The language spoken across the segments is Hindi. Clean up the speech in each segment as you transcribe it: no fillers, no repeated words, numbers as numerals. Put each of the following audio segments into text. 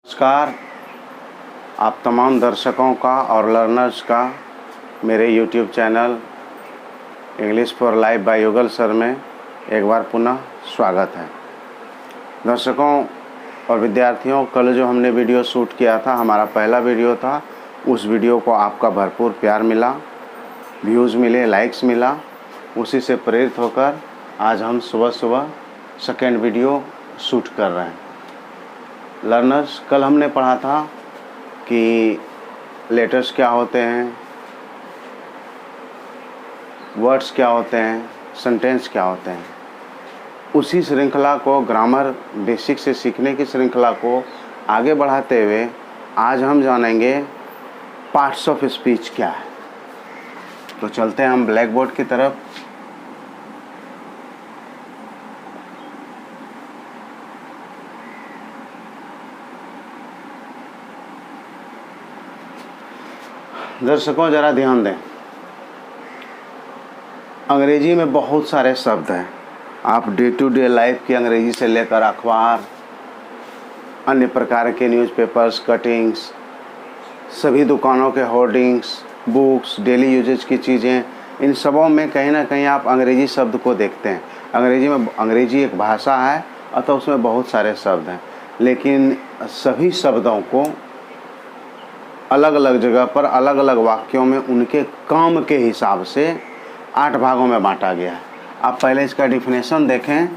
नमस्कार आप तमाम दर्शकों का और लर्नर्स का मेरे YouTube channel English for life by Yugal sir में एक बार पुनः स्वागत है। दर्शकों और विद्यार्थियों, कल जो हमने वीडियो शूट किया था, हमारा पहला वीडियो था, उस वीडियो को आपका भरपूर प्यार मिला, व्यूज़ मिले, लाइक्स मिला। उसी से प्रेरित होकर आज हम सुबह सुबह सेकेंड वीडियो शूट कर रहे हैं। लर्नर्स, कल हमने पढ़ा था कि लेटर्स क्या होते हैं, वर्ड्स क्या होते हैं, सेंटेंस क्या होते हैं। उसी श्रृंखला को, ग्रामर बेसिक से सीखने की श्रृंखला को आगे बढ़ाते हुए आज हम जानेंगे पार्ट्स ऑफ स्पीच क्या है। तो चलते हैं हम ब्लैक बोर्ड की तरफ। दर्शकों ज़रा ध्यान दें, अंग्रेजी में बहुत सारे शब्द हैं। आप डे टू डे लाइफ की अंग्रेजी से लेकर अखबार, अन्य प्रकार के न्यूज़पेपर्स, कटिंग्स, सभी दुकानों के होर्डिंग्स, बुक्स, डेली यूजेज की चीज़ें, इन सबों में कहीं ना कहीं आप अंग्रेजी शब्द को देखते हैं। अंग्रेजी एक भाषा है, अतः उसमें बहुत सारे शब्द हैं, लेकिन सभी शब्दों को अलग अलग जगह पर अलग अलग वाक्यों में उनके काम के हिसाब से 8 भागों में बांटा गया है। आप पहले इसका डिफिनेशन देखें।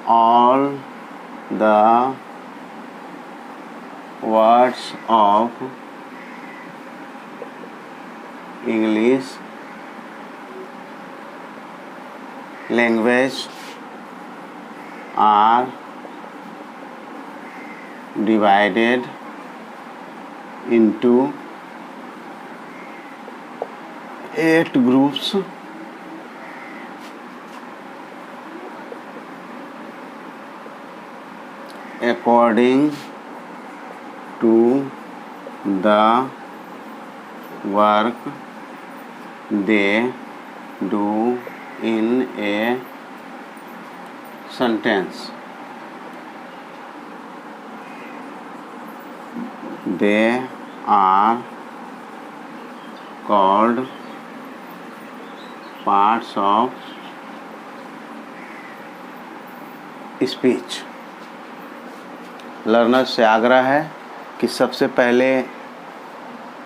All the words of English language are divided into 8 groups according to the work they do in a sentence. They are called parts of speech. Learners से आग्रह है कि सबसे पहले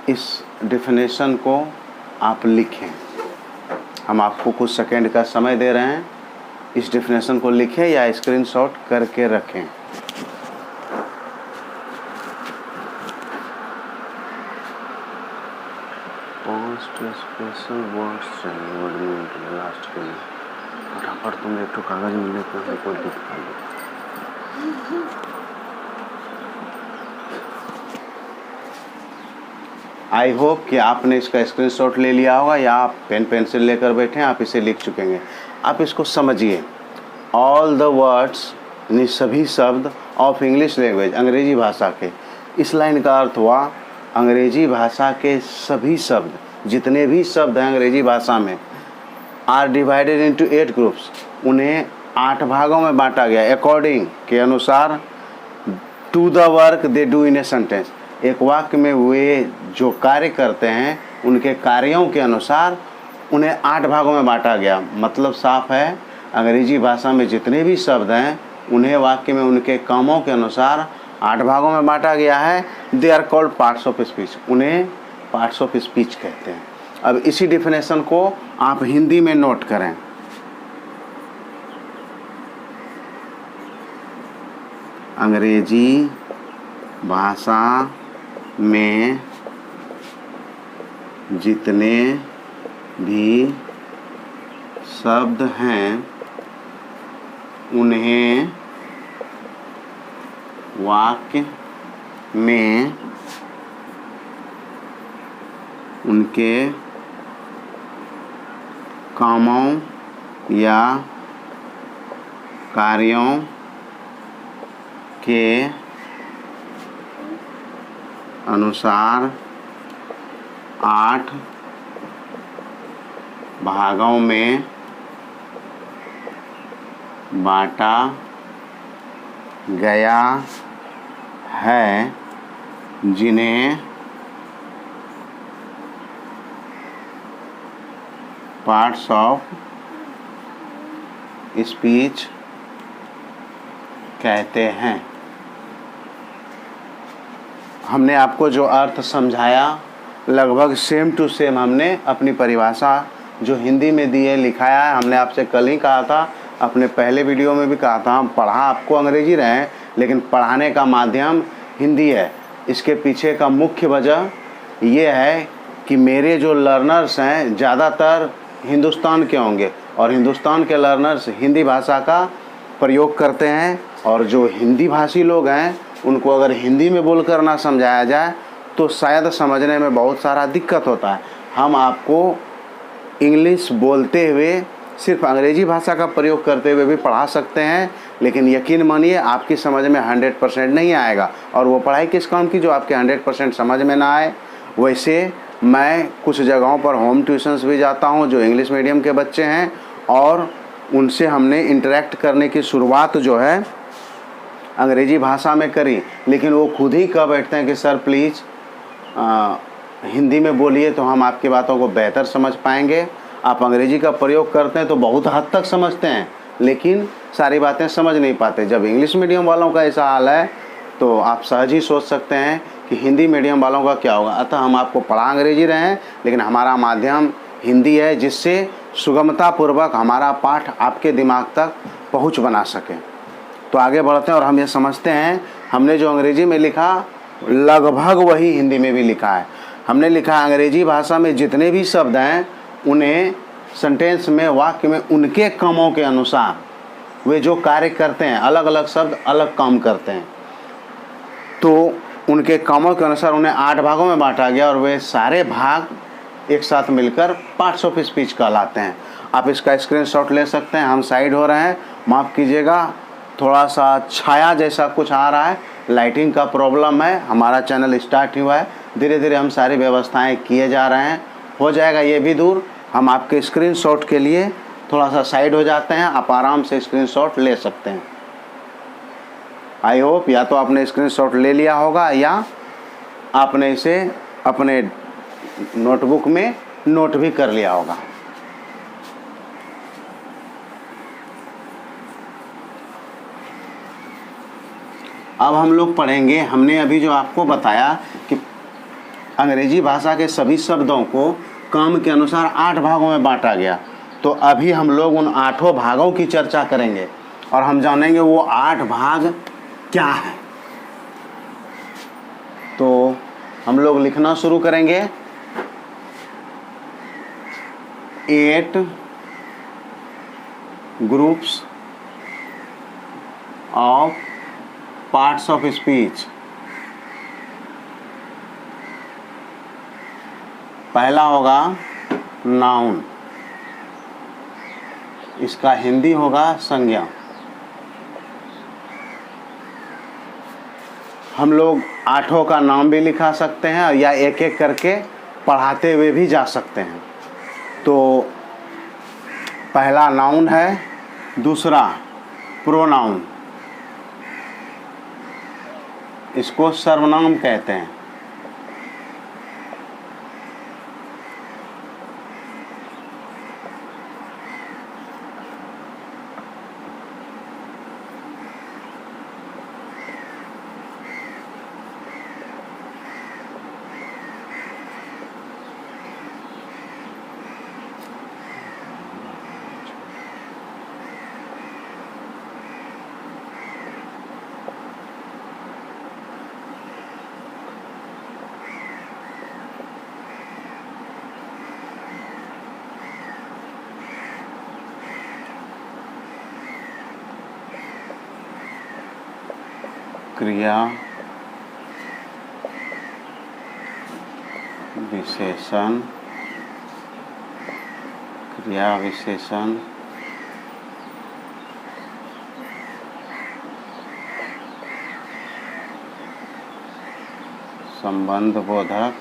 इस डिफिनेशन को आप लिखें। हम आपको कुछ सेकेंड का समय दे रहे हैं, इस डिफिनेशन को लिखें या स्क्रीनशॉट करके रखें। स्पेशल वर्ड्स चाहिए वर्ड मीनिंग के लिए लास्ट के लिए। फटाफट तुम एक तो कागज में लेकर रिपोर्ट दिखा दो। आई होप कि आपने इसका स्क्रीनशॉट ले लिया होगा या आप पेन पेंसिल लेकर बैठे हैं, आप इसे लिख चुके हैं। आप इसको समझिए। ऑल द वर्ड्स, यानी सभी शब्द, ऑफ इंग्लिश लैंग्वेज, अंग्रेजी भाषा के। इस लाइन का अर्थ हुआ अंग्रेजी भाषा के सभी शब्द, जितने भी शब्द हैं अंग्रेजी भाषा में, आर डिवाइडेड इनटू 8 ग्रुप्स, उन्हें 8 भागों में बांटा गया। अकॉर्डिंग के अनुसार, to the work they do in a sentence, एक वाक्य में वे जो कार्य करते हैं उनके कार्यों के अनुसार उन्हें 8 भागों में बांटा गया। मतलब साफ है, अंग्रेजी भाषा में जितने भी शब्द हैं उन्हें वाक्य में उनके कामों के अनुसार 8 भागों में बांटा गया है। They are called parts of speech, उन्हें पार्ट्स ऑफ स्पीच कहते हैं। अब इसी डिफिनेशन को आप हिंदी में नोट करें। अंग्रेजी भाषा में जितने भी शब्द हैं उन्हें वाक्य में उनके कामों या कार्यों के अनुसार 8 भागों में बांटा गया है जिन्हें पार्ट्स ऑफ स्पीच कहते हैं। हमने आपको जो अर्थ समझाया लगभग सेम टू सेम हमने अपनी परिभाषा जो हिंदी में दी है लिखाया है। हमने आपसे कल ही कहा था, अपने पहले वीडियो में भी कहा था, हम पढ़ा आपको अंग्रेजी रहे हैं लेकिन पढ़ाने का माध्यम हिंदी है। इसके पीछे का मुख्य वजह ये है कि मेरे जो लर्नर्स हैं ज़्यादातर हिंदुस्तान के होंगे और हिंदुस्तान के लर्नर्स हिंदी भाषा का प्रयोग करते हैं, और जो हिंदी भाषी लोग हैं उनको अगर हिंदी में बोलकर ना समझाया जाए तो शायद समझने में बहुत सारा दिक्कत होता है। हम आपको इंग्लिश बोलते हुए सिर्फ अंग्रेजी भाषा का प्रयोग करते हुए भी पढ़ा सकते हैं, लेकिन यकीन मानिए आपकी समझ में 100% नहीं आएगा। और वो पढ़ाई किस काम की जो आपके 100% समझ में ना आए। वैसे मैं कुछ जगहों पर होम ट्यूशन्स भी जाता हूँ जो इंग्लिश मीडियम के बच्चे हैं, और उनसे हमने इंटरेक्ट करने की शुरुआत जो है अंग्रेजी भाषा में करी, लेकिन वो खुद ही कह बैठते हैं कि सर प्लीज़ हिंदी में बोलिए तो हम आपकी बातों को बेहतर समझ पाएंगे। आप अंग्रेजी का प्रयोग करते हैं तो बहुत हद तक समझते हैं लेकिन सारी बातें समझ नहीं पाते। जब इंग्लिश मीडियम वालों का ऐसा हाल है तो आप सहज ही सोच सकते हैं कि हिंदी मीडियम वालों का क्या होगा। अतः हम आपको पढ़ा अंग्रेजी रहे हैं लेकिन हमारा माध्यम हिंदी है, जिससे सुगमतापूर्वक हमारा पाठ आपके दिमाग तक पहुँच बना सके। तो आगे बढ़ते हैं और हम ये समझते हैं हमने जो अंग्रेजी में लिखा लगभग वही हिंदी में भी लिखा है। हमने लिखा अंग्रेजी भाषा में जितने भी शब्द हैं उन्हें सेंटेंस में, वाक्य में उनके कामों के अनुसार वे जो कार्य करते हैं, अलग अलग शब्द अलग काम करते हैं, तो उनके कामों के अनुसार उन्हें 8 भागों में बांटा गया और वे सारे भाग एक साथ मिलकर पार्ट्स ऑफ स्पीच कहलाते हैं। आप इसका स्क्रीनशॉट ले सकते हैं। हम साइड हो रहे हैं, माफ़ कीजिएगा, थोड़ा सा छाया जैसा कुछ आ रहा है, लाइटिंग का प्रॉब्लम है। हमारा चैनल स्टार्ट हुआ है, धीरे धीरे हम सारी व्यवस्थाएं किए जा रहे हैं, हो जाएगा ये भी दूर। हम आपके स्क्रीनशॉट के लिए थोड़ा सा साइड हो जाते हैं, आप आराम से स्क्रीनशॉट ले सकते हैं। आई होप या तो आपने स्क्रीनशॉट ले लिया होगा या आपने इसे अपने नोटबुक में नोट भी कर लिया होगा। अब हम लोग पढ़ेंगे, हमने अभी जो आपको बताया कि अंग्रेजी भाषा के सभी शब्दों को काम के अनुसार 8 भागों में बांटा गया, तो अभी हम लोग उन 8 भागों की चर्चा करेंगे और हम जानेंगे वो 8 भाग क्या है। तो हम लोग लिखना शुरू करेंगे। 8 groups of parts of speech. पहला होगा नाउन, इसका हिंदी होगा संज्ञा। हम लोग 8 का नाम भी लिखा सकते हैं या एक एक करके पढ़ाते हुए भी जा सकते हैं। तो पहला नाउन है, दूसरा प्रोनाउन, इसको सर्वनाम कहते हैं। क्रिया विशेषण, क्रिया विशेषण संबंध बोधक,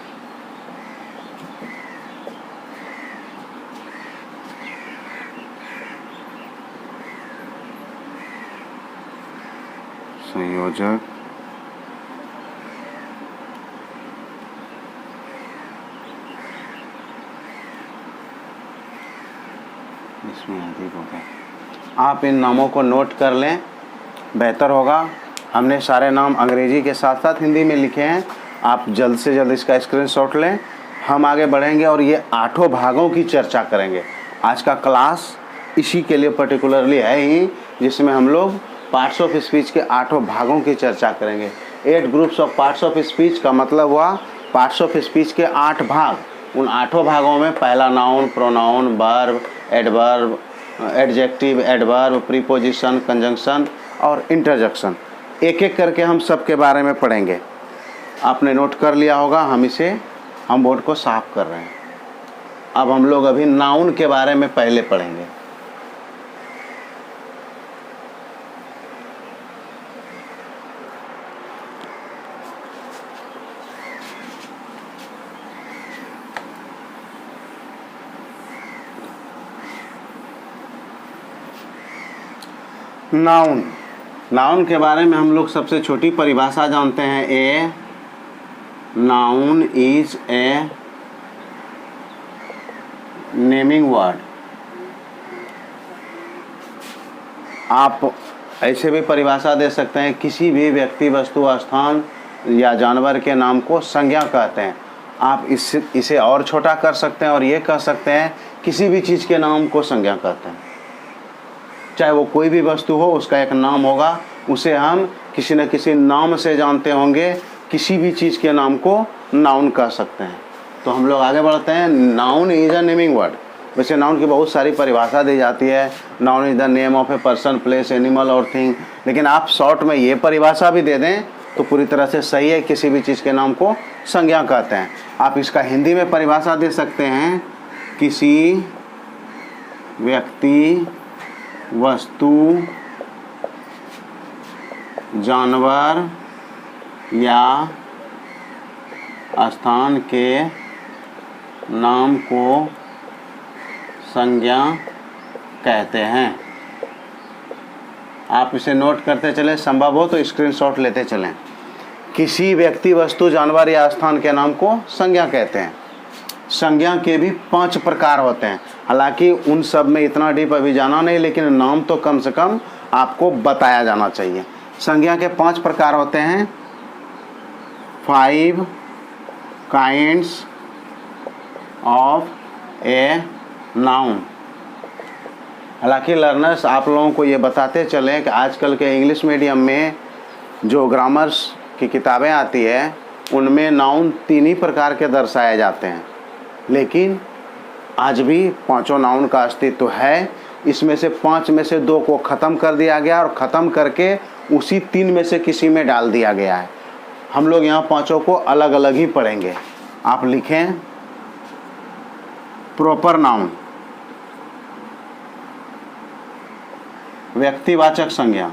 संयोजक, इसमें अधिक हो गया। आप इन नामों को नोट कर लें, बेहतर होगा। हमने सारे नाम अंग्रेजी के साथ साथ हिंदी में लिखे हैं। आप जल्द से जल्द इसका स्क्रीनशॉट लें। हम आगे बढ़ेंगे और ये 8 भागों की चर्चा करेंगे। आज का क्लास इसी के लिए पर्टिकुलरली है ही, जिसमें हम लोग पार्ट्स ऑफ स्पीच के 8 भागों की चर्चा करेंगे। 8 groups of parts of speech का मतलब हुआ पार्ट्स ऑफ स्पीच के 8 भाग। उन 8 भागों में पहला noun, pronoun, verb, adverb, adjective, adverb, preposition, conjunction और इंटरजेक्शन, एक एक करके हम सब के बारे में पढ़ेंगे। आपने नोट कर लिया होगा। हम बोर्ड को साफ कर रहे हैं। अब हम लोग अभी नाउन के बारे में पहले पढ़ेंगे। नाउन के बारे में हम लोग सबसे छोटी परिभाषा जानते हैं। A noun is a naming word. आप ऐसे भी परिभाषा दे सकते हैं, किसी भी व्यक्ति, वस्तु, स्थान या जानवर के नाम को संज्ञा कहते हैं। आप इसे और छोटा कर सकते हैं और ये कह सकते हैं किसी भी चीज़ के नाम को संज्ञा कहते हैं। चाहे वो कोई भी वस्तु हो, उसका एक नाम होगा, उसे हम किसी न किसी नाम से जानते होंगे। किसी भी चीज़ के नाम को नाउन कह सकते हैं। तो हम लोग आगे बढ़ते हैं। Noun is a naming word. वैसे नाउन की बहुत सारी परिभाषा दी जाती है। Noun is the name of a person, place, animal और थिंग। लेकिन आप शॉर्ट में ये परिभाषा भी दे दें तो पूरी तरह से सही है। किसी भी चीज़ के नाम को संज्ञा कहते हैं। आप इसका हिंदी में परिभाषा दे सकते हैं, किसी व्यक्ति, वस्तु, जानवर या स्थान के नाम को संज्ञा कहते हैं। आप इसे नोट करते चलें, संभव हो तो स्क्रीनशॉट लेते चलें। किसी व्यक्ति, वस्तु, जानवर या स्थान के नाम को संज्ञा कहते हैं। संज्ञा के भी 5 प्रकार होते हैं। हालांकि उन सब में इतना डीप अभी जाना नहीं, लेकिन नाम तो कम से कम आपको बताया जाना चाहिए। संज्ञा के 5 प्रकार होते हैं। 5 काइंड्स ऑफ ए नाउन। हालांकि लर्नर्स, आप लोगों को ये बताते चलें कि आजकल के इंग्लिश मीडियम में जो ग्रामर्स की किताबें आती है, उनमें नाउन 3 ही प्रकार के दर्शाए जाते हैं। लेकिन आज भी 5 नाउन का अस्तित्व है। इसमें से 5 में से 2 को ख़त्म कर दिया गया और ख़त्म करके उसी 3 में से किसी में डाल दिया गया है। हम लोग यहाँ 5 को अलग अलग ही पढ़ेंगे। आप लिखें, प्रॉपर नाउन, व्यक्तिवाचक संज्ञा,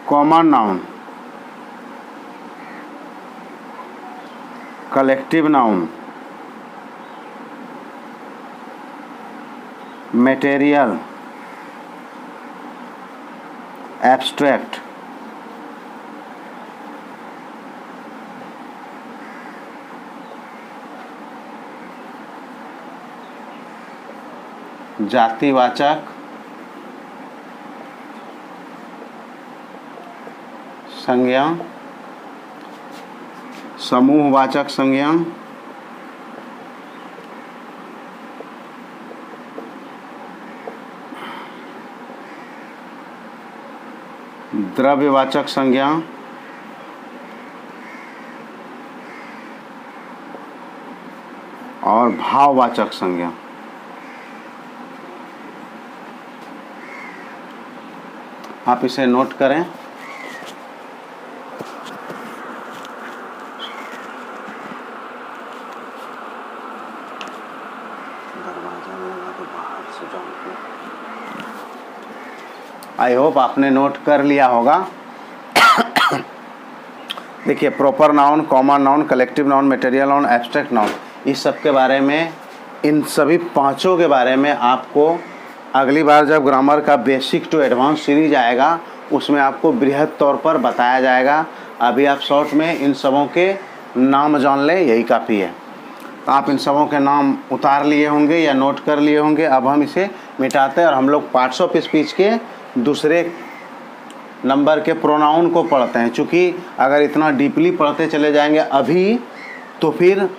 common noun, collective noun, material, abstract, जातिवाचक संज्ञा, समूहवाचक संज्ञा, द्रव्यवाचक संज्ञा, और भाववाचक संज्ञा। आप इसे नोट करें। आई होप आपने नोट कर लिया होगा। देखिए, proper noun, common noun, collective noun, material noun, abstract noun, इस सब के बारे में, इन सभी 5 के बारे में आपको अगली बार जब ग्रामर का बेसिक टू एडवांस सीरीज आएगा, उसमें आपको बृहद तौर पर बताया जाएगा। अभी आप शॉर्ट में इन सबों के नाम जान ले, यही काफ़ी है। तो आप इन सबों के नाम उतार लिए होंगे या नोट कर लिए होंगे। अब हम इसे मिटाते हैं और हम लोग पार्ट्स ऑफ स्पीच के दूसरे नंबर के प्रोनाउन को पढ़ते हैं। चूँकि अगर इतना डीपली पढ़ते चले जाएंगे अभी तो फिर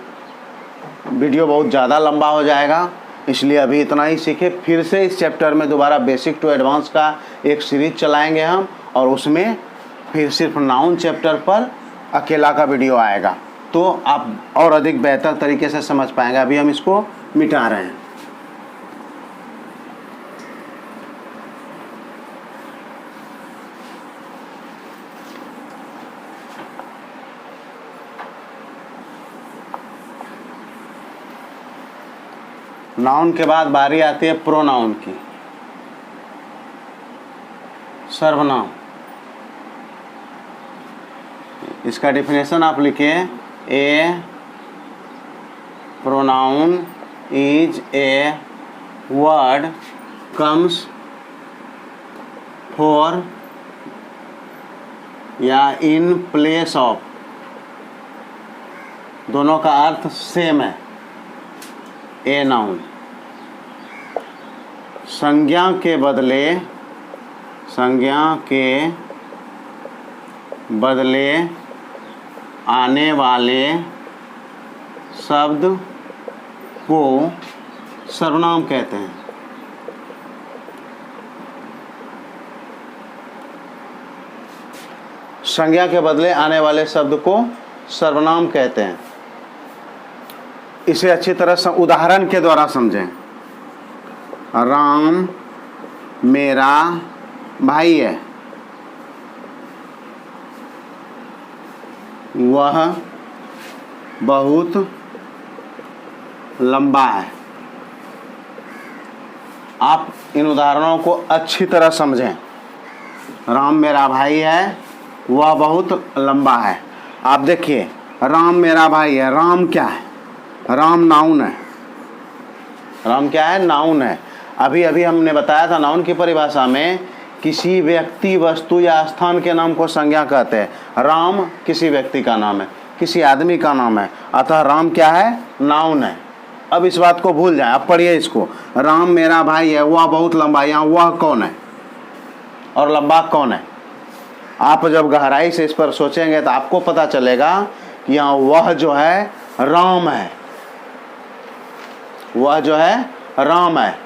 वीडियो बहुत ज़्यादा लंबा हो जाएगा, इसलिए अभी इतना ही सीखे। फिर से इस चैप्टर में दोबारा बेसिक टू एडवांस का एक सीरीज चलाएंगे हम, और उसमें फिर सिर्फ नाउन चैप्टर पर अकेला का वीडियो आएगा, तो आप और अधिक बेहतर तरीके से समझ पाएंगे। अभी हम इसको मिटा रहे हैं। नाउन के बाद बारी आती है प्रोनाउन की, सर्वनाम। इसका डेफिनेशन आप लिखिए, a pronoun is a word comes for या इन प्लेस ऑफ, दोनों का अर्थ सेम है, ए नाउन। संज्ञा के बदले आने वाले शब्द को सर्वनाम कहते हैं। संज्ञा के बदले आने वाले शब्द को सर्वनाम कहते हैं। इसे अच्छी तरह से उदाहरण के द्वारा समझें। राम मेरा भाई है, वह बहुत लंबा है। आप इन उदाहरणों को अच्छी तरह समझें। राम मेरा भाई है, वह बहुत लंबा है। आप देखिए, राम मेरा भाई है, राम क्या है? राम नाउन है। राम क्या है? नाउन है। अभी अभी हमने बताया था नाउन की परिभाषा में किसी व्यक्ति, वस्तु या स्थान के नाम को संज्ञा कहते हैं। राम किसी व्यक्ति का नाम है, किसी आदमी का नाम है, अतः राम क्या है? नाउन है। अब इस बात को भूल जाए, अब पढ़िए इसको। राम मेरा भाई है, वह बहुत लंबा है। यहाँ वह कौन है और लंबा कौन है? आप जब गहराई से इस पर सोचेंगे तो आपको पता चलेगा कि यहाँ वह जो है राम है, वह जो है राम है।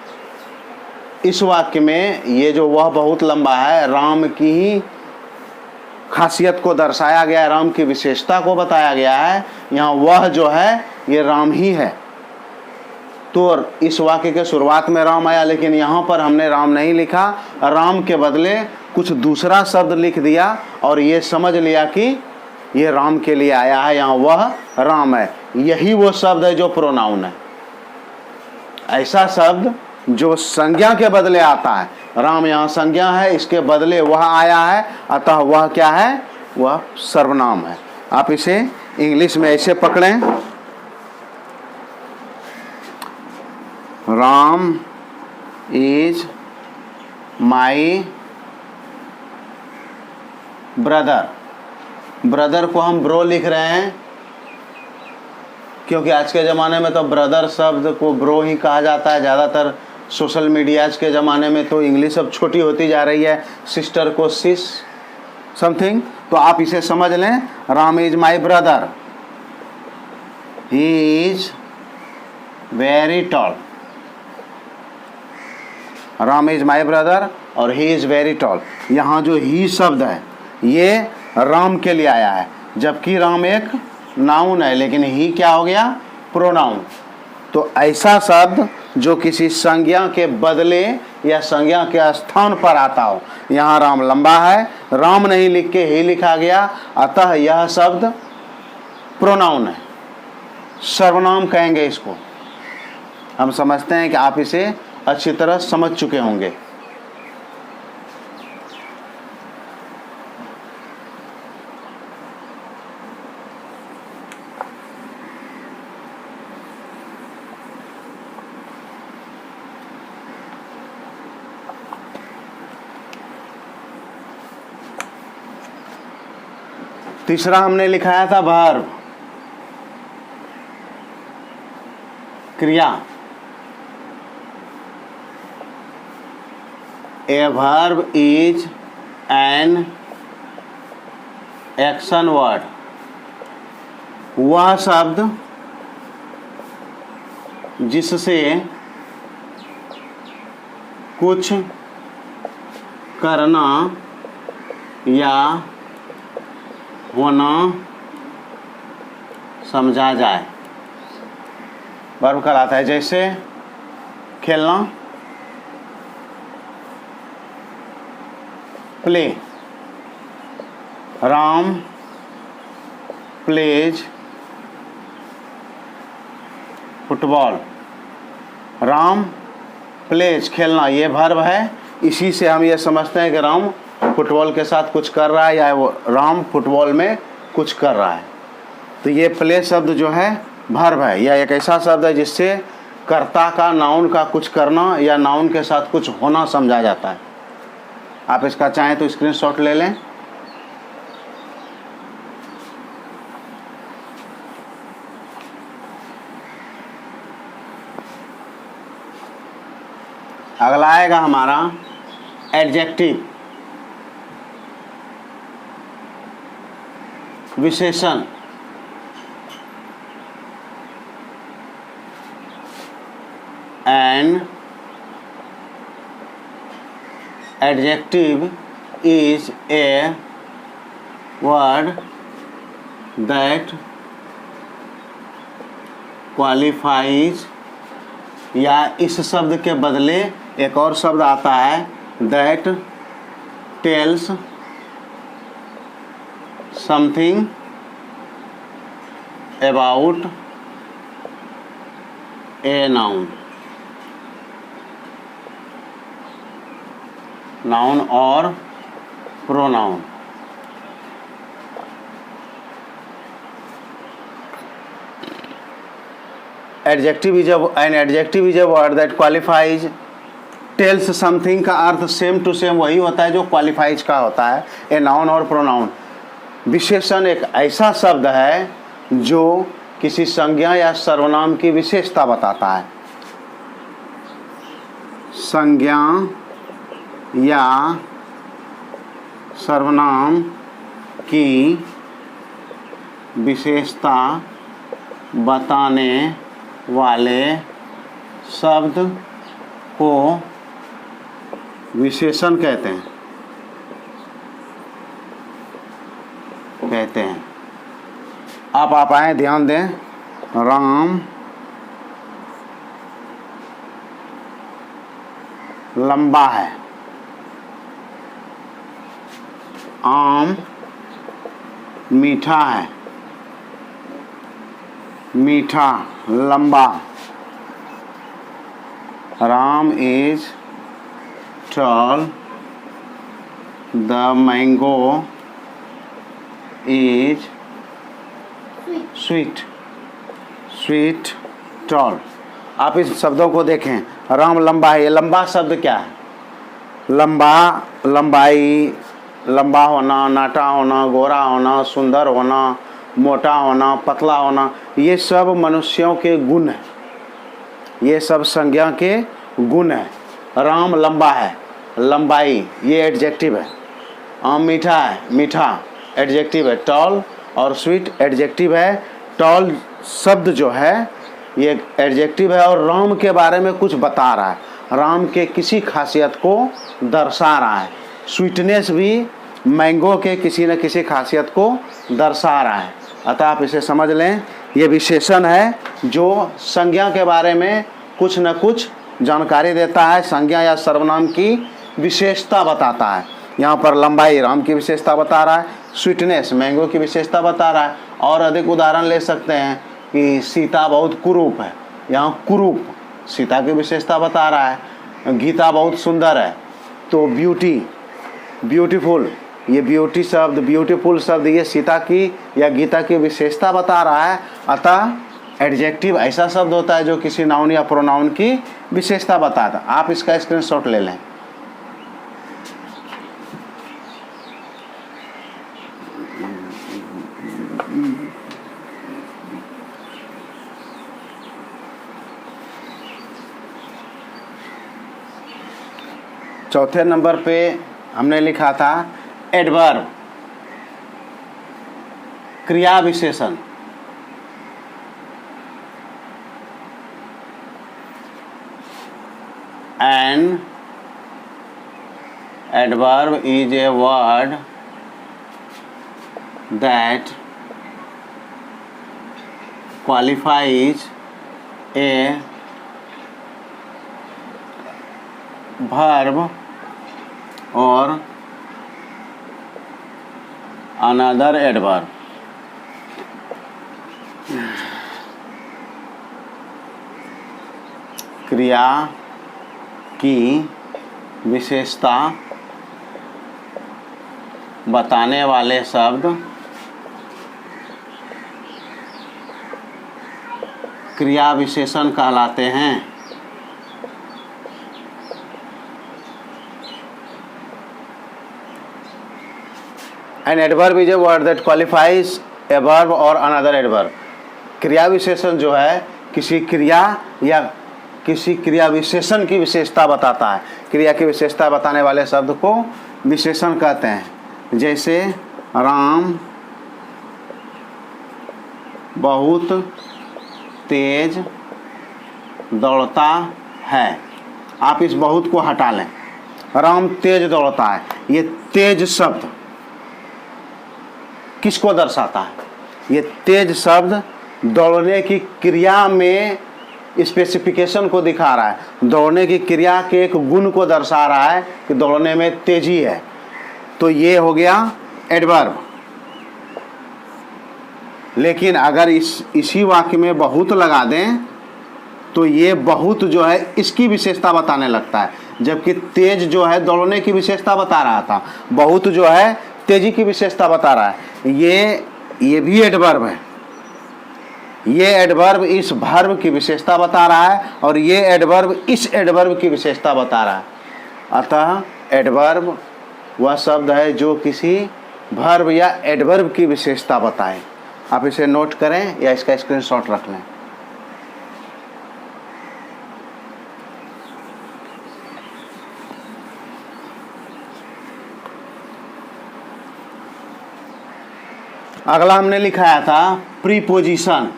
इस वाक्य में ये जो वह बहुत लंबा है, राम की ही खासियत को दर्शाया गया है, राम की विशेषता को बताया गया है। यहाँ वह जो है ये राम ही है। तो इस वाक्य के शुरुआत में राम आया, लेकिन यहाँ पर हमने राम नहीं लिखा, राम के बदले कुछ दूसरा शब्द लिख दिया और ये समझ लिया कि ये राम के लिए आया है, यहाँ वह राम है। यही वो शब्द है जो प्रोनाउन है। ऐसा शब्द जो संज्ञा के बदले आता है। राम यहाँ संज्ञा है, इसके बदले वह आया है, अतः वह क्या है? वह सर्वनाम है। आप इसे इंग्लिश में ऐसे पकड़ें, Ram is my brother. Brother को हम ब्रो लिख रहे हैं क्योंकि आज के ज़माने में तो ब्रदर शब्द को ब्रो ही कहा जाता है। ज़्यादातर सोशल मीडियाज के ज़माने में तो इंग्लिश अब छोटी होती जा रही है, सिस्टर को सिस समथिंग। तो आप इसे समझ लें, Ram is my brother, he is very tall. Ram is my brother और ही इज वेरी टॉल। यहाँ जो ही शब्द है ये राम के लिए आया है, जबकि राम एक नाउन है, लेकिन ही क्या हो गया? प्रोनाउन। तो ऐसा शब्द जो किसी संज्ञा के बदले या संज्ञा के स्थान पर आता हो। यहाँ राम लंबा है, राम नहीं लिख के ही लिखा गया, अतः यह शब्द प्रोनाउन है, सर्वनाम कहेंगे इसको। हम समझते हैं कि आप इसे अच्छी तरह समझ चुके होंगे। तीसरा हमने लिखाया था वर्ब। क्रिया। A verb is an action word. वह शब्द जिससे कुछ करना या होना समझा जाए। वर्ब कहलाता है। जैसे खेलना, play. Ram plays football. Ram plays खेलना, ये वर्ब है। इसी से हम ये समझते हैं कि राम फुटबॉल के साथ कुछ कर रहा है या वो राम फुटबॉल में कुछ कर रहा है। तो ये प्ले शब्द जो है वर्ब है, या एक ऐसा शब्द है जिससे कर्ता का, नाउन का कुछ करना या नाउन के साथ कुछ होना समझा जाता है। आप इसका चाहें तो स्क्रीनशॉट ले लें। अगला आएगा हमारा एडजेक्टिव, विशेषण। N adjective is a word that qualifies, या इस शब्द के बदले एक और शब्द आता है that tells something about a noun. Noun और pronoun. Adjective is an adjective is a word that qualifies tells something का अर्थ सेम टू सेम वही होता है जो क्वालिफाइज का होता है, ए नाउन और प्रोनाउन। विशेषण एक ऐसा शब्द है जो किसी संज्ञा या सर्वनाम की विशेषता बताता है। संज्ञा या सर्वनाम की विशेषता बताने वाले शब्द को विशेषण कहते हैं। अब आप आए, ध्यान दें। राम लंबा है। आम मीठा है। मीठा, लंबा। Ram is tall. The mango is sweet. Sweet, tall. आप इस शब्दों को देखें। राम लंबा है, ये लंबा शब्द क्या है? लंबा, लंबाई, लंबा होना, नाटा होना, गोरा होना, सुंदर होना, मोटा होना, पतला होना, ये सब मनुष्यों के गुण हैं। ये सब संज्ञा के गुण हैं। राम लंबा है, लंबाई ये एडजेक्टिव है। आम मीठा है, मीठा एडजेक्टिव है। टॉल और स्वीट एडजेक्टिव है। टॉल शब्द जो है ये एडजेक्टिव है और राम के बारे में कुछ बता रहा है, राम के किसी खासियत को दर्शा रहा है। स्वीटनेस भी मैंगो के किसी न किसी खासियत को दर्शा रहा है। अतः आप इसे समझ लें, ये विशेषण है जो संज्ञा के बारे में कुछ न कुछ जानकारी देता है, संज्ञा या सर्वनाम की विशेषता बताता है। यहाँ पर लंबाई राम की विशेषता बता रहा है, स्वीटनेस मैंगो की विशेषता बता रहा है। और अधिक उदाहरण ले सकते हैं कि सीता बहुत कुरूप है, यहाँ कुरूप सीता की विशेषता बता रहा है। गीता बहुत सुंदर है, तो ब्यूटी, ब्यूटीफुल, ये ब्यूटी शब्द, ब्यूटीफुल शब्द ये सीता की या गीता की विशेषता बता रहा है। अतः एडजेक्टिव ऐसा शब्द होता है जो किसी नाउन या प्रोनाउन की विशेषता बताता है। आप इसका स्क्रीनशॉट ले लें। चौथे नंबर पे हमने लिखा था एडवर्ब, क्रिया विशेषण। An adverb is a word that qualifies a verb or another adverb। क्रिया की विशेषता बताने वाले शब्द क्रिया विशेषण कहलाते हैं। An adverb is a word that qualifies a verb or another adverb। क्रिया विशेषण जो है किसी क्रिया या किसी क्रिया विशेषण की विशेषता बताता है। क्रिया की विशेषता बताने वाले शब्द को विशेषण कहते हैं। जैसे राम बहुत तेज दौड़ता है, आप इस बहुत को हटा लें। राम तेज दौड़ता है, ये तेज शब्द किसको दर्शाता है? ये तेज शब्द दौड़ने की क्रिया में स्पेसिफिकेशन को दिखा रहा है, दौड़ने की क्रिया के एक गुण को दर्शा रहा है कि दौड़ने में तेजी है। तो ये हो गया एडवर्ब। लेकिन अगर इसी वाक्य में बहुत लगा दें तो ये बहुत जो है इसकी विशेषता बताने लगता है, जबकि तेज जो है दौड़ने की विशेषता बता रहा था, बहुत जो है तेजी की विशेषता बता रहा है। ये भी एडवर्ब है। ये एडवर्ब इस वर्ब की विशेषता बता रहा है और ये एडवर्ब इस एडवर्ब की विशेषता बता रहा है। अतः एडवर्ब वह शब्द है जो किसी वर्ब या एडवर्ब की विशेषता बताए। आप इसे नोट करें या इसका स्क्रीनशॉट रख लें। अगला हमने लिखाया था प्रीपोजिशन।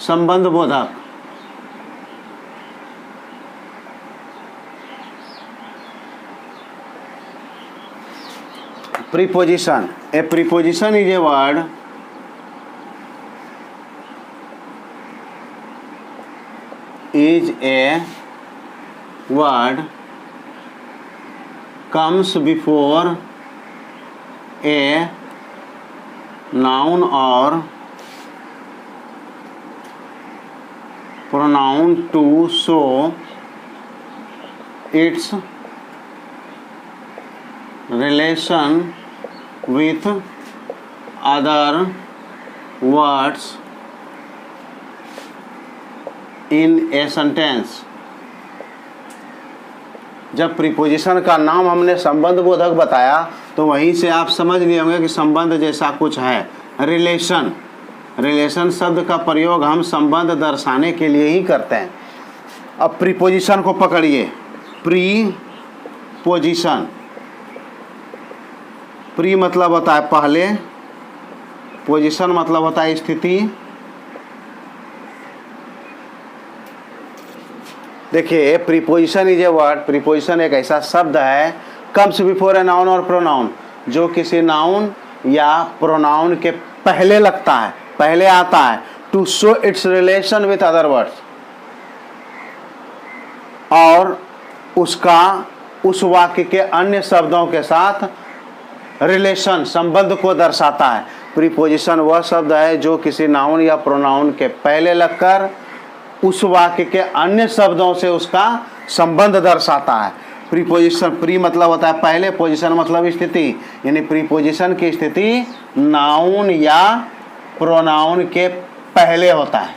संबंध बोधक। Preposition, A preposition is a word comes before a noun or pronoun to show its relation with other words in a sentence। जब प्रीपोजिशन का नाम हमने संबंध बोधक बताया तो वहीं से आप समझ लिए होंगे कि संबंध जैसा कुछ है। रिलेशन, रिलेशन शब्द का प्रयोग हम संबंध दर्शाने के लिए ही करते हैं। अब प्रीपोजिशन को पकड़िए। प्रीपोजिशन, प्री मतलब होता है पहले, पोजीशन मतलब होता है स्थिति। देखिए preposition is a word, preposition एक ऐसा शब्द है कम्स बिफोर ए नाउन और प्रोनाउन, जो किसी नाउन या प्रोनाउन के पहले लगता है, पहले आता है। To show its relation with other words, और उसका उस वाक्य के अन्य शब्दों के साथ रिलेशन, संबंध को दर्शाता है। प्रीपोजिशन वह शब्द है जो किसी नाउन या प्रोनाउन के पहले लगकर उस वाक्य के अन्य शब्दों से उसका संबंध दर्शाता है। प्रीपोजिशन, प्री मतलब होता है पहले, पोजीशन मतलब स्थिति, यानी प्रीपोजिशन की स्थिति नाउन या प्रोनाउन के पहले होता है।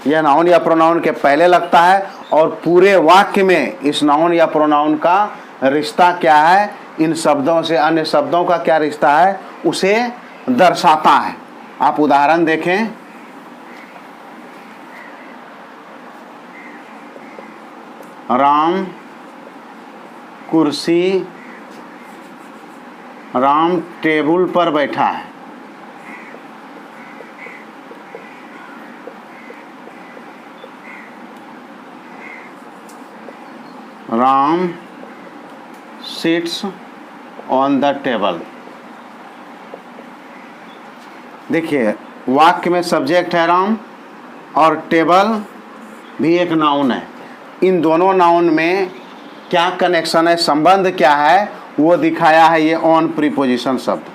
यह नाउन या प्रोनाउन के पहले लगता है और पूरे वाक्य में इस नाउन या प्रोनाउन का रिश्ता क्या है, इन शब्दों से अन्य शब्दों का क्या रिश्ता है, उसे दर्शाता है। आप उदाहरण देखें। राम कुर्सी, राम टेबल पर बैठा है। Ram sits on the table. देखिए वाक्य में सब्जेक्ट है राम और टेबल भी एक नाउन है। इन दोनों नाउन में क्या कनेक्शन है, संबंध क्या है, वो दिखाया है ये ऑन प्रीपोजिशन शब्द।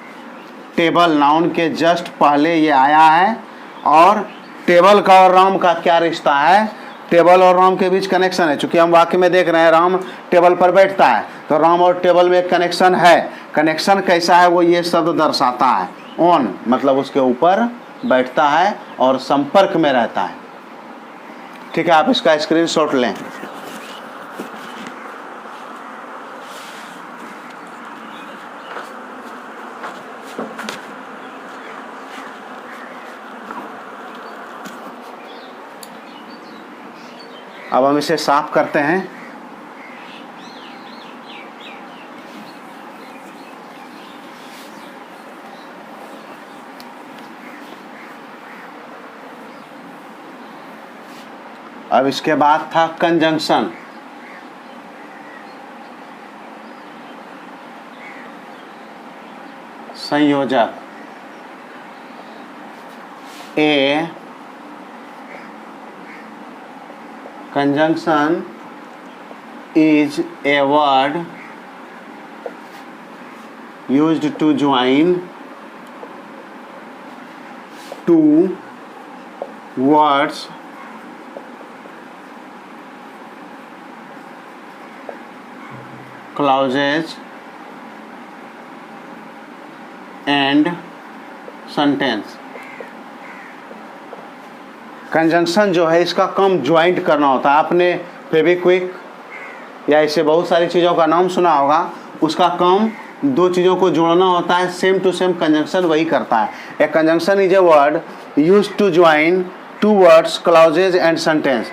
टेबल नाउन के जस्ट पहले ये आया है और टेबल का और राम का क्या रिश्ता है, टेबल और राम के बीच कनेक्शन है। चूंकि हम वाक्य में देख रहे हैं राम टेबल पर बैठता है, तो राम और टेबल में एक कनेक्शन है। कनेक्शन कैसा है वो ये शब्द दर्शाता है। ऑन मतलब उसके ऊपर बैठता है और संपर्क में रहता है। ठीक है, आप इसका स्क्रीनशॉट लें। अब हम इसे साफ करते हैं। अब इसके बाद था कंजंक्शन। संयोजक। ए conjunction is a word used to join two words clauses and sentence। Conjunction जो है इसका काम ज्वाइंट करना होता है। आपने फेविक्विक या ऐसे बहुत सारी चीज़ों का नाम सुना होगा, उसका काम दो चीज़ों को जोड़ना होता है। सेम टू सेम कंजंक्शन वही करता है। A conjunction is a word used to join two words clauses and sentence.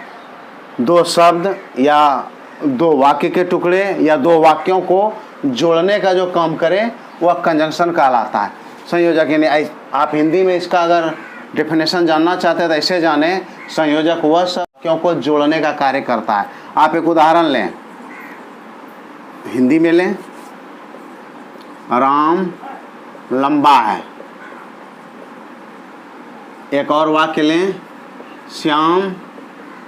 दो शब्द या दो वाक्य के टुकड़े या दो वाक्यों को जोड़ने का जो काम करे वह कंजंक्शन कहलाता है। संयोजक यानी आप हिंदी में इसका अगर डेफिनेशन जानना चाहते हैं तो ऐसे जाने, संयोजक वह वाक्यों को जोड़ने का कार्य करता है। आप एक उदाहरण लें, हिंदी में लें, राम लंबा है। एक और वाक्य लें, श्याम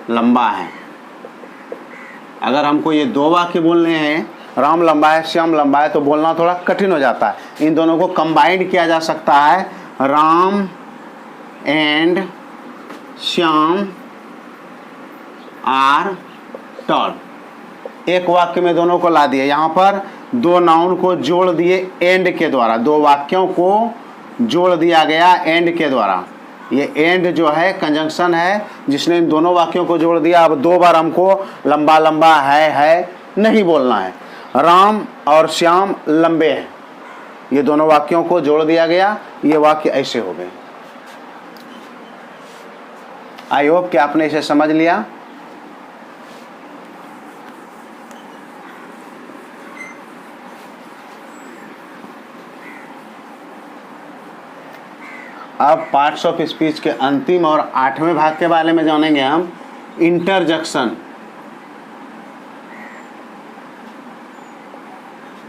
लंबा है। अगर हमको ये दो वाक्य बोलने हैं, राम लंबा है श्याम लंबा है, तो बोलना थोड़ा कठिन हो जाता है। इन दोनों को कंबाइंड किया जा सकता है, Ram and Shyam are tall. एक वाक्य में दोनों को ला दिए। यहाँ पर दो नाउन को जोड़ दिए एंड के द्वारा, दो वाक्यों को जोड़ दिया गया एंड के द्वारा। ये एंड जो है कंजंक्शन है जिसने इन दोनों वाक्यों को जोड़ दिया। अब दो बार हमको लंबा लंबा है नहीं बोलना है। राम और श्याम लंबे हैं, ये दोनों वाक्यों को जोड़ दिया गया। ये वाक्य ऐसे हो गए। आई होप कि आपने इसे समझ लिया। अब पार्ट्स ऑफ स्पीच के अंतिम और 8वें भाग के बारे में जानेंगे हम, इंटरजेक्शन।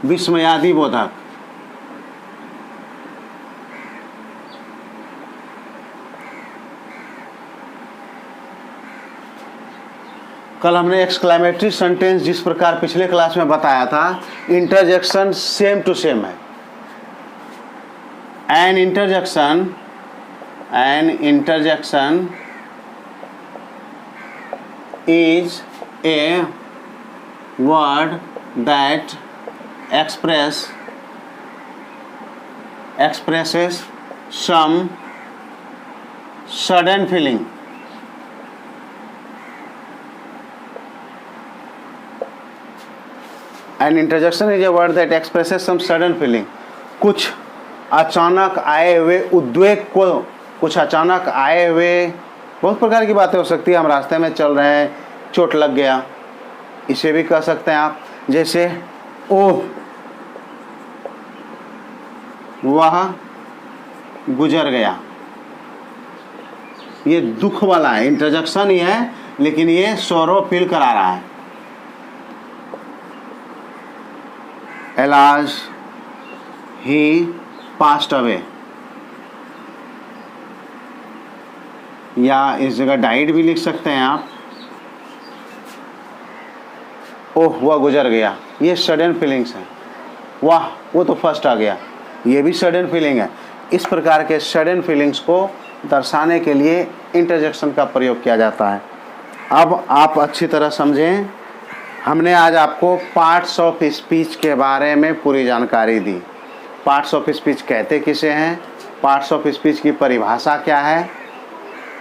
विस्मयादि बोधक। कल हमने एक्सक्लेमेटरी सेंटेंस जिस प्रकार पिछले क्लास में बताया था, इंटरजेक्शन सेम टू सेम है। An interjection is a word that expresses some sudden feeling. An interjection is a word that expresses some sudden feeling. कुछ अचानक आए हुए उद्वेग को, कुछ अचानक आए हुए बहुत प्रकार की बातें हो सकती है। हम रास्ते में चल रहे हैं, चोट लग गया, इसे भी कह सकते हैं आप, जैसे ओह वह गुजर गया, ये दुख वाला है, इंटरजेक्शन ही है लेकिन ये सौरव फील करा रहा है। एलाज ही पास्ट अवे, या इस जगह डाइड भी लिख सकते हैं आप। ओह वह गुजर गया, ये सडन फीलिंग्स है। वाह वो तो फर्स्ट आ गया, ये भी सडन फीलिंग है। इस प्रकार के सडन फीलिंग्स को दर्शाने के लिए इंटरजेक्शन का प्रयोग किया जाता है। अब आप अच्छी तरह समझें, हमने आज आपको पार्ट्स ऑफ स्पीच के बारे में पूरी जानकारी दी। पार्ट्स ऑफ स्पीच कहते किसे हैं, पार्ट्स ऑफ स्पीच की परिभाषा क्या है,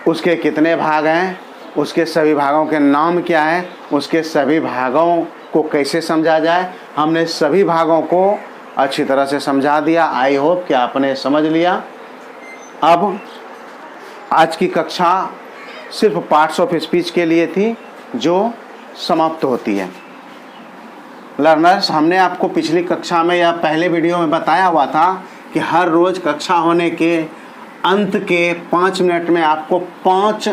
उसके कितने भाग हैं, उसके सभी भागों के नाम क्या हैं, उसके सभी भागों को कैसे समझा जाए, हमने सभी भागों को अच्छी तरह से समझा दिया। आई होप कि आपने समझ लिया। अब आज की कक्षा सिर्फ पार्ट्स ऑफ स्पीच के लिए थी जो समाप्त होती है। लर्नर्स, हमने आपको पिछली कक्षा में या पहले वीडियो में बताया हुआ था कि हर रोज़ कक्षा होने के अंत के 5 मिनट में आपको 5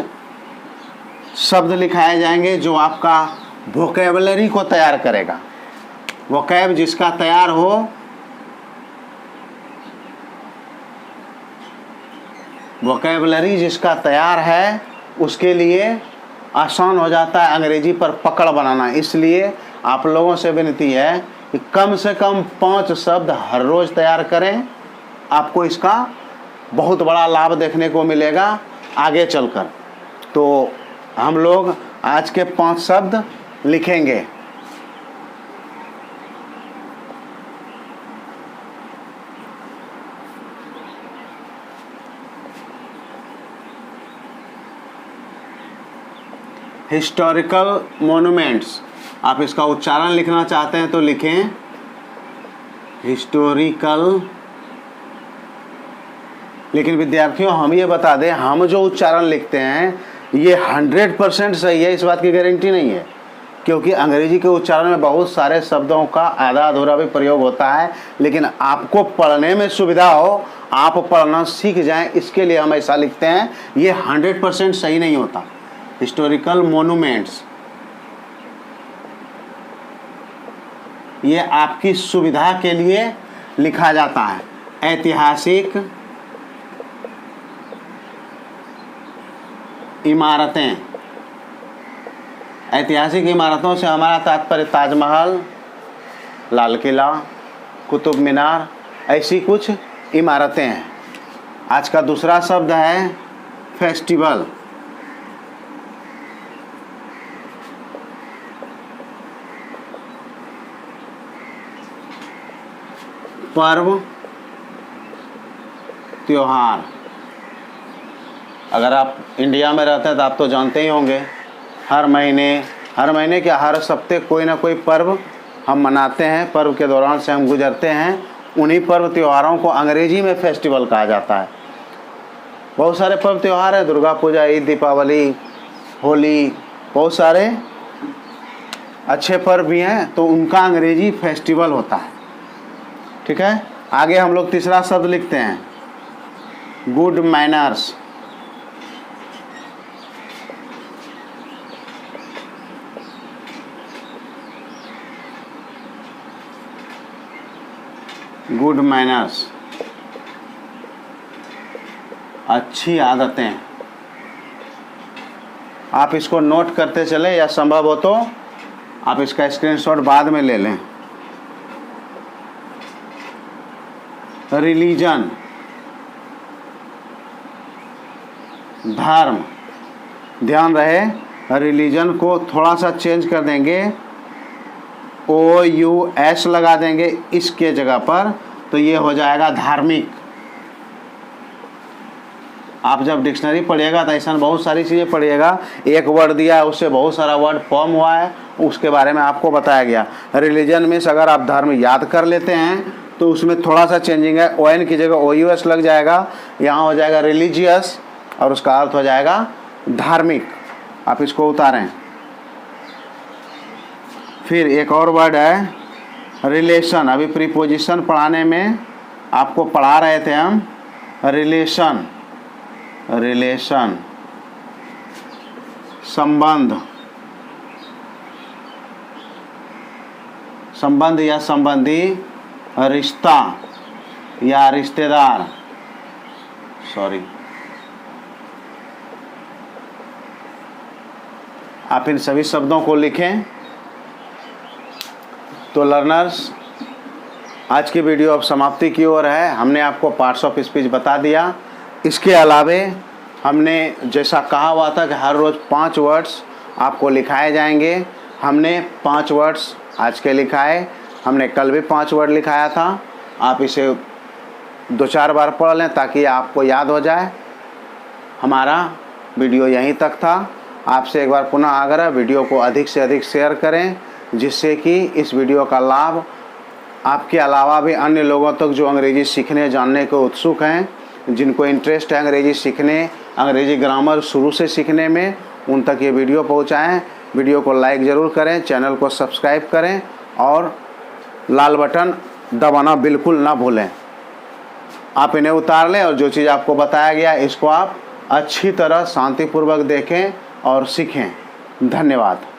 शब्द लिखाए जाएंगे जो आपका वोकैबुलरी को तैयार करेगा। वोकैब जिसका तैयार हो, वोकैबुलरी जिसका तैयार है उसके लिए आसान हो जाता है अंग्रेजी पर पकड़ बनाना। इसलिए आप लोगों से विनती है कि कम से कम 5 शब्द हर रोज़ तैयार करें। आपको इसका बहुत बड़ा लाभ देखने को मिलेगा आगे चलकर। तो हम लोग आज के 5 शब्द लिखेंगे। हिस्टोरिकल मोन्यूमेंट्स, आप इसका उच्चारण लिखना चाहते हैं तो लिखें हिस्टोरिकल। लेकिन विद्यार्थियों हम ये बता दें, हम जो उच्चारण लिखते हैं ये 100% सही है, इस बात की गारंटी नहीं है, क्योंकि अंग्रेजी के उच्चारण में बहुत सारे शब्दों का आधा अधूरा भी प्रयोग होता है। लेकिन आपको पढ़ने में सुविधा हो, आप पढ़ना सीख जाएं, इसके लिए हम ऐसा लिखते हैं। ये 100% सही नहीं होता। हिस्टोरिकल मोन्यूमेंट्स ये आपकी सुविधा के लिए लिखा जाता है। ऐतिहासिक इमारतें, ऐतिहासिक इमारतों से हमारा तात्पर्य ताजमहल, लाल किला, कुतुब मीनार, ऐसी कुछ इमारतें हैं। आज का दूसरा शब्द है फेस्टिवल। पर्व त्योहार, अगर आप इंडिया में रहते हैं तो आप तो जानते ही होंगे, हर महीने क्या हर हफ्ते कोई ना कोई पर्व हम मनाते हैं। पर्व के दौरान से हम गुजरते हैं। उन्हीं पर्व त्योहारों को अंग्रेजी में फेस्टिवल कहा जाता है। बहुत सारे पर्व त्योहार हैं, दुर्गा पूजा, ईद, दीपावली, होली, बहुत सारे अच्छे पर्व भी हैं, तो उनका अंग्रेजी फेस्टिवल होता है। ठीक है, आगे हम लोग तीसरा शब्द लिखते हैं गुड मैनर्स। गुड मैनर्स, अच्छी आदतें। आप इसको नोट करते चलें या संभव हो तो आप इसका स्क्रीनशॉट बाद में ले लें। रिलीजन, धर्म, ध्यान रहे रिलीजन को थोड़ा सा चेंज कर देंगे, OUS लगा देंगे इसके जगह पर, तो ये हो जाएगा धार्मिक। आप जब डिक्शनरी पढ़िएगा तो ऐसा बहुत सारी चीज़ें पढ़िएगा, एक वर्ड दिया है उससे बहुत सारा वर्ड फॉर्म हुआ है, उसके बारे में आपको बताया गया। रिलीजन मीन्स अगर आप धर्म याद कर लेते हैं तो उसमें थोड़ा सा चेंजिंग है, ON की जगह OUS लग जाएगा, यहाँ हो जाएगा रिलीजियस और उसका अर्थ हो जाएगा धार्मिक। आप इसको उतारें। फिर एक और वर्ड है रिलेशन। अभी प्रीपोजिशन पढ़ाने में आपको पढ़ा रहे थे हम रिलेशन, रिलेशन संबंध, संबंध या संबंधी, रिश्ता या रिश्तेदार, सॉरी। आप इन सभी शब्दों को लिखें। तो लर्नर्स, आज की वीडियो अब समाप्ति की ओर है। हमने आपको पार्ट्स ऑफ स्पीच बता दिया। इसके अलावे हमने जैसा कहा हुआ था कि हर रोज़ 5 वर्ड्स आपको लिखाए जाएंगे, हमने 5 वर्ड्स आज के लिखाए। हमने कल भी 5 वर्ड लिखाया था। आप इसे 2-4 बार पढ़ लें ताकि आपको याद हो जाए। हमारा वीडियो यहीं तक था। आपसे एक बार पुनः आग्रह, वीडियो को अधिक से अधिक शेयर करें, जिससे कि इस वीडियो का लाभ आपके अलावा भी अन्य लोगों तक जो अंग्रेज़ी सीखने जानने को उत्सुक हैं, जिनको इंटरेस्ट है अंग्रेज़ी सीखने, अंग्रेज़ी ग्रामर शुरू से सीखने में, उन तक ये वीडियो पहुंचाएं। वीडियो को लाइक ज़रूर करें, चैनल को सब्सक्राइब करें और लाल बटन दबाना बिल्कुल ना भूलें। आप इन्हें उतार लें और जो चीज़ आपको बताया गया इसको आप अच्छी तरह शांतिपूर्वक देखें और सीखें। धन्यवाद।